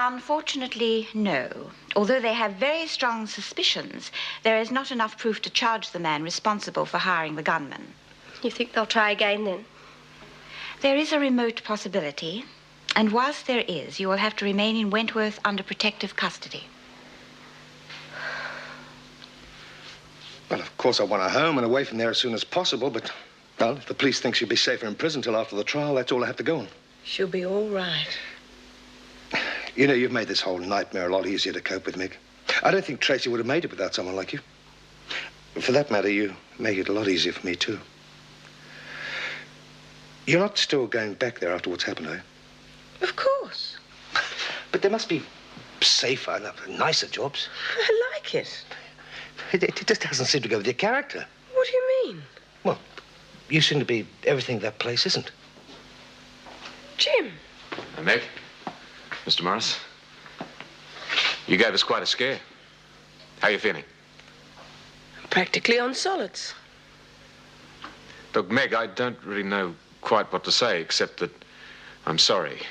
Unfortunately, no. Although they have very strong suspicions, there is not enough proof to charge the man responsible for hiring the gunman. You think they'll try again, then? There is a remote possibility, and whilst there is, you will have to remain in Wentworth under protective custody. Well, of course, I want her home and away from there as soon as possible, but, well, if the police think she'll be safer in prison till after the trial, that's all I have to go on. She'll be all right. You know, you've made this whole nightmare a lot easier to cope with, Meg. I don't think Tracy would have made it without someone like you. For that matter, you make it a lot easier for me, too. You're not still going back there after what's happened, are you? Of course. But there must be safer, nicer jobs. I like it. It just doesn't seem to go with your character. What do you mean? Well, you seem to be everything that place isn't. Jim. Hey, Meg. Mr. Morris. You gave us quite a scare. How are you feeling? Practically on solids. Look, Meg, I don't really know quite what to say, except that I'm sorry.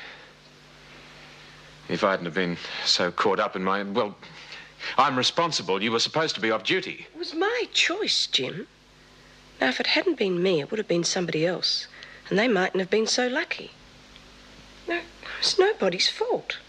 If I hadn't have been so caught up in my... Well, I'm responsible. You were supposed to be off duty. It was my choice, Jim. Now, if it hadn't been me, it would have been somebody else. And they mightn't have been so lucky. No, it's nobody's fault.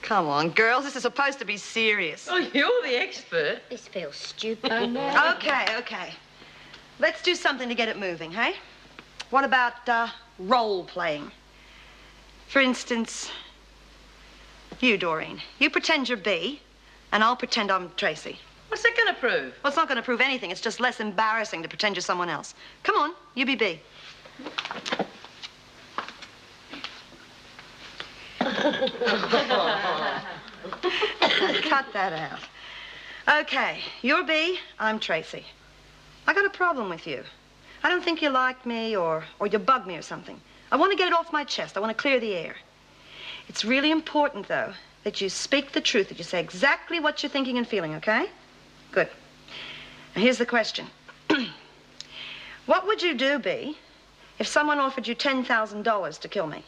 Come on, girls. This is supposed to be serious. Oh, you're the expert. This feels stupid. Okay. Let's do something to get it moving, hey? What about role playing? For instance, you, Doreen. You pretend you're B, and I'll pretend I'm Tracy. What's that going to prove? Well, it's not going to prove anything. It's just less embarrassing to pretend you're someone else. Come on, you be B. Cut that out. Okay, you're B, I'm Tracy. I got a problem with you. I don't think you like me or you bug me or something. I want to get it off my chest. I want to clear the air. It's really important, though, that you speak the truth, that you say exactly what you're thinking and feeling, okay? Good. Now, here's the question. What would you do, B, if someone offered you $10,000 to kill me?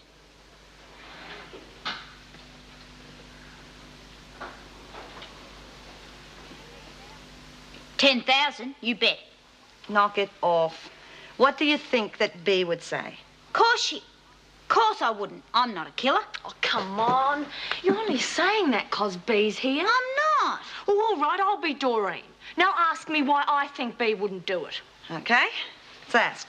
$10,000, you bet. Knock it off. What do you think that B would say? Course I wouldn't. I'm not a killer. Oh, come on. You're only saying that 'cause B's here. I'm not. Oh, all right, I'll be Doreen. Now ask me why I think B wouldn't do it. Okay, let's ask.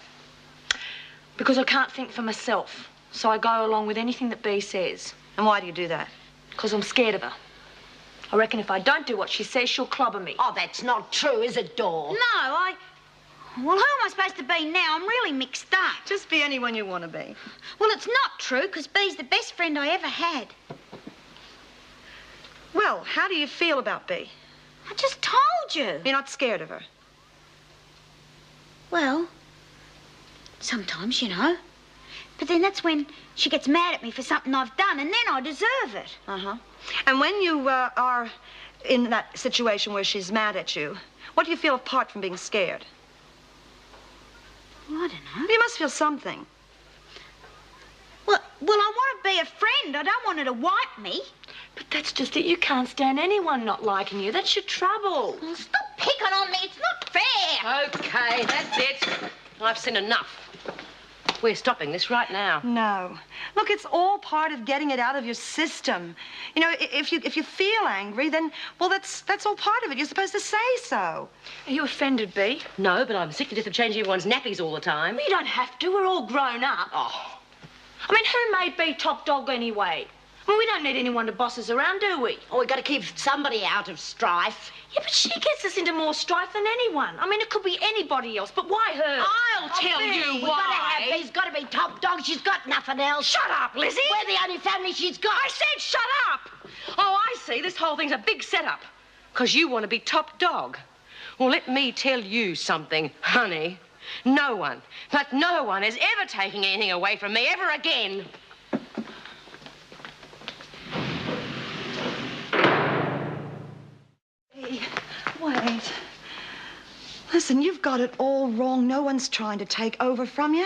Because I can't think for myself. So I go along with anything that B says. And why do you do that? 'Cause I'm scared of her. I reckon if I don't do what she says, she'll clobber me. Oh, that's not true, is it, Dor? No, Well, who am I supposed to be now? I'm really mixed up. Just be anyone you want to be. Well, it's not true, because B's the best friend I ever had. Well, how do you feel about B? I just told you. You're not scared of her? Well, sometimes, you know. But then that's when she gets mad at me for something I've done, and then I deserve it. Uh-huh. And when you are in that situation where she's mad at you, what do you feel apart from being scared? Well, I don't know. You must feel something. Well, I want to be a friend. I don't want her to wipe me. But that's just it. You can't stand anyone not liking you. That's your trouble. Well, stop picking on me. It's not fair. Okay, that's it. I've seen enough. We're stopping this right now. No. Look, it's all part of getting it out of your system. You know, if you feel angry, then, well, that's all part of it. You're supposed to say so. Are you offended, B? No, but I'm sick to death of changing everyone's nappies all the time. You don't have to. We're all grown up. Oh. I mean, who made B top dog anyway? I mean, we don't need anyone to boss us around, do we? Oh, we've got to keep somebody out of strife. Yeah, but she gets us into more strife than anyone. I mean, it could be anybody else, but why her? I'll tell you Bea, why. B's got to be top dog. She's got nothing else. Shut up, Lizzie. We're the only family she's got. I said shut up. Oh, I see. This whole thing's a big setup. 'Cause you want to be top dog. Well, let me tell you something, honey. No one, but no one is ever taking anything away from me ever again. Listen, you've got it all wrong. No one's trying to take over from you.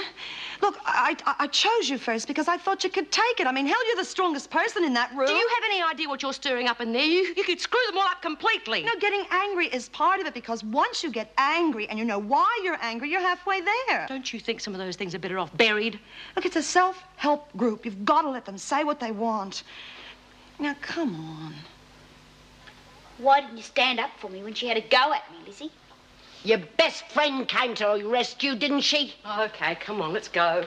Look, I chose you first because I thought you could take it. I mean, hell, you're the strongest person in that room. Do you have any idea what you're stirring up in there? You could screw them all up completely. You know, getting angry is part of it because once you get angry and you know why you're angry, you're halfway there. Don't you think some of those things are better off buried? Look, it's a self-help group. You've got to let them say what they want. Now, come on. Why didn't you stand up for me when she had a go at me, Lizzie? Your best friend came to your rescue, didn't she? Okay, come on, let's go.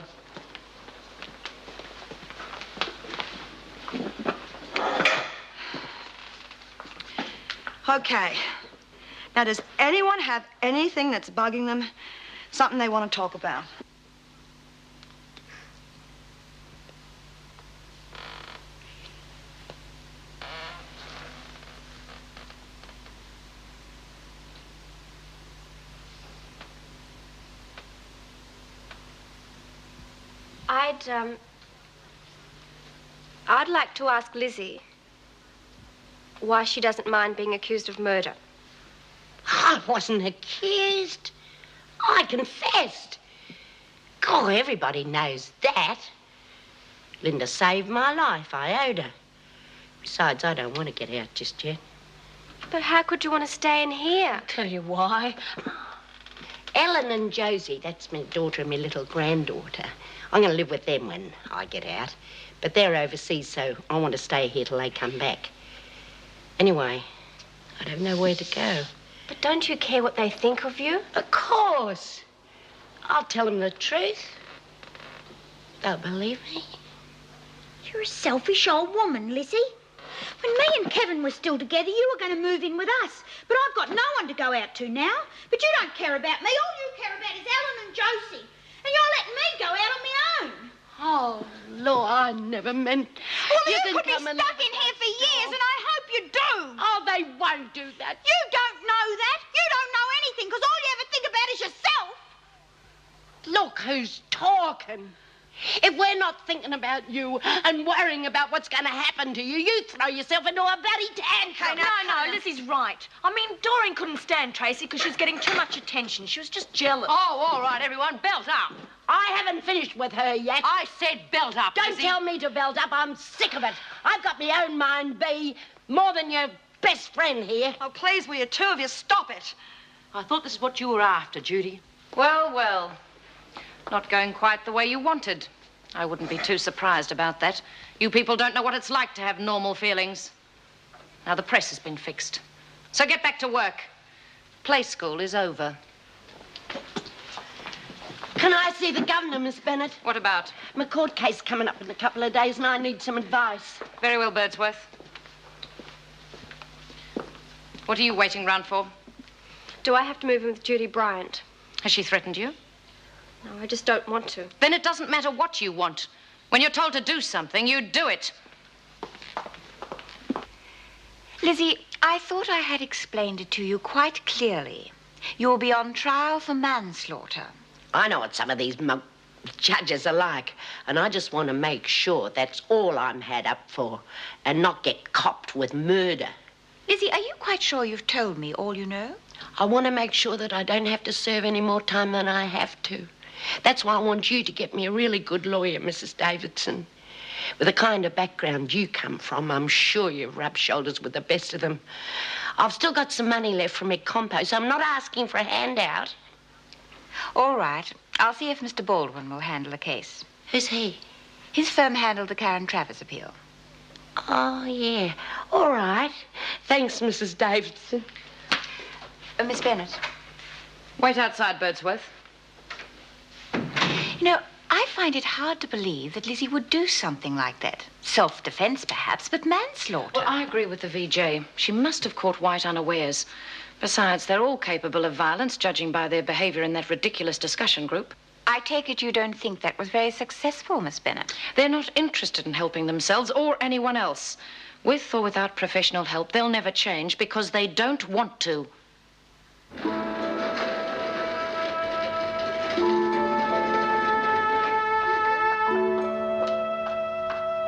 Okay. Now, does anyone have anything that's bugging them? Something they want to talk about? I'd like to ask Lizzie why she doesn't mind being accused of murder. I wasn't accused. I confessed. God, everybody knows that. Linda saved my life. I owed her. Besides, I don't want to get out just yet. But how could you want to stay in here? I'll tell you why. Ellen and Josie, that's my daughter and my little granddaughter. I'm going to live with them when I get out. But they're overseas, so I want to stay here till they come back. Anyway, I don't know where to go. But don't you care what they think of you? Of course. I'll tell them the truth. They'll believe me. You're a selfish old woman, Lizzie. When me and Kevin were still together, you were going to move in with us. But I've got no one to go out to now. But you don't care about me. All you care about is Ellen and Josie. And you're letting me go out on my own. Oh, Lord, I never meant... Well, you could be stuck in here for years, and I hope you do. Oh, they won't do that. You don't know that. You don't know anything, because all you ever think about is yourself. Look who's talking. If we're not thinking about you and worrying about what's going to happen to you, you throw yourself into a bloody tantrum. No, Lizzie's right. I mean, Doreen couldn't stand Tracy because she was getting too much attention. She was just jealous. Oh, all right, everyone, belt up. I haven't finished with her yet. I said belt up, Don't Lizzie. tell me to belt up. I'm sick of it. I've got my own mind, Bea, more than your best friend here. Oh, please, will you two of you stop it? I thought this is what you were after, Judy. Well, well. Not going quite the way you wanted. I wouldn't be too surprised about that. You people don't know what it's like to have normal feelings. Now, the press has been fixed. So get back to work. Play school is over. Can I see the governor, Miss Bennett? What about? My court case coming up in a couple of days and I need some advice. Very well, Birdsworth. What are you waiting round for? Do I have to move in with Judy Bryant? Has she threatened you? No, I just don't want to. Then it doesn't matter what you want. When you're told to do something, you do it. Lizzie, I thought I had explained it to you quite clearly. You'll be on trial for manslaughter. I know what some of these judges are like, and I just want to make sure that's all I'm had up for and not get copped with murder. Lizzie, are you quite sure you've told me all you know? I want to make sure that I don't have to serve any more time than I have to. That's why I want you to get me a really good lawyer, Mrs. Davidson. With the kind of background you come from, I'm sure you've rubbed shoulders with the best of them. I've still got some money left from my compo, so I'm not asking for a handout. All right. I'll see if Mr. Baldwin will handle the case. Who's he? His firm handled the Karen Travers appeal. Oh, yeah. All right. Thanks, Mrs. Davidson. Miss Bennett. Wait outside, Birdsworth. You know, I find it hard to believe that Lizzie would do something like that. Self-defense, perhaps, but manslaughter. Well, I agree with the VJ. She must have caught White unawares. Besides, they're all capable of violence, judging by their behavior in that ridiculous discussion group. I take it you don't think that was very successful, Miss Bennett. They're not interested in helping themselves or anyone else. With or without professional help, they'll never change because they don't want to.